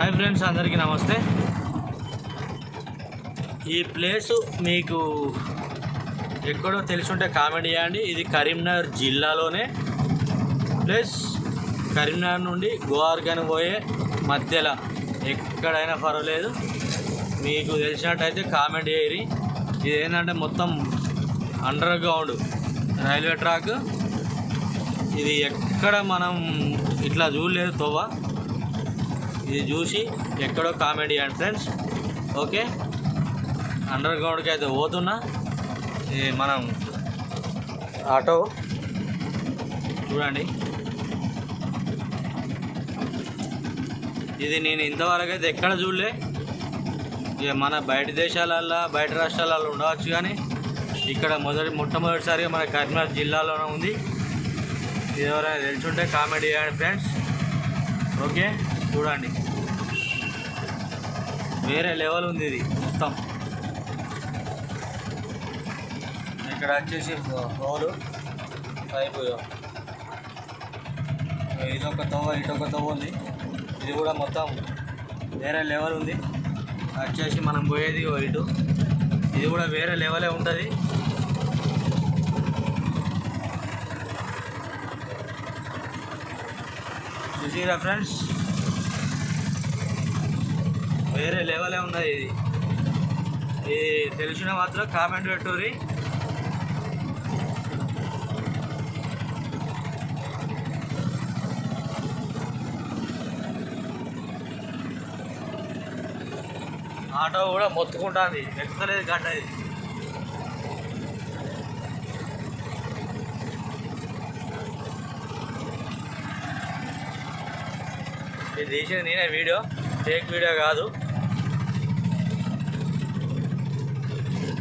Hi friends, అందరికీ నమస్తే. ఈ ప్లేసు మీకు ఎక్కడో తెలిసి ఉంటే కామెంట్ చేయండి. ఇది కరీంనగర్ జిల్లాలోనే ప్లస్ కరీంనగర్ నుండి గోవార్గాని పోయే మధ్యలో ఎక్కడైనా పర్వాలేదు, మీకు తెలిసినట్టయితే కామెంట్ చేయరి. ఇది ఏంటంటే మొత్తం అండర్ గ్రౌండ్ రైల్వే ట్రాక్. ఇది ఎక్కడ మనం ఇట్లా చూడలేదు తోవ. ఇది చూసి ఎక్కడో కామెంట్ చేయండి ఫ్రెండ్స్. ఓకే, అండర్ గ్రౌండ్కి అయితే పోతున్నా. ఇది మనం ఆటో చూడండి. ఇది నేను ఇంతవరకు అయితే ఎక్కడ చూడలే. ఇక మన బయట దేశాలల్లో బయట రాష్ట్రాలలో ఉండవచ్చు, కానీ ఇక్కడ మొట్టమొదటిసారిగా మన కరీంనగర్ జిల్లాలోనే ఉంది. ఇది ఎవరైనా తెలుసుంటే కామెంట్ చేయండి ఫ్రెండ్స్. ఓకే, చూడండి, వేరే లెవెల్ ఉంది ఇది మొత్తం. ఇక్కడ వచ్చేసి రోలు పైపు, ఇదొక తవ్వ ఇటొక తవ్వ ఉంది. ఇది కూడా మొత్తం వేరే లెవెల్ ఉంది. వచ్చేసి మనం పోయేది ఇటు, ఇది కూడా వేరే లెవెలే ఉంటుంది. చూసిరా ఫ్రెండ్స్, వేరే లెవెలే ఉన్నది. ఇది తెలిసిన మాత్రం కామెంట్ పెట్టుర్రి. ఆటో కూడా మొత్తుకుంటుంది, ఎక్కుతలేదు గడ్డ. ఇది తీసేది నేనే వీడియో, ఫేక్ వీడియో కాదు.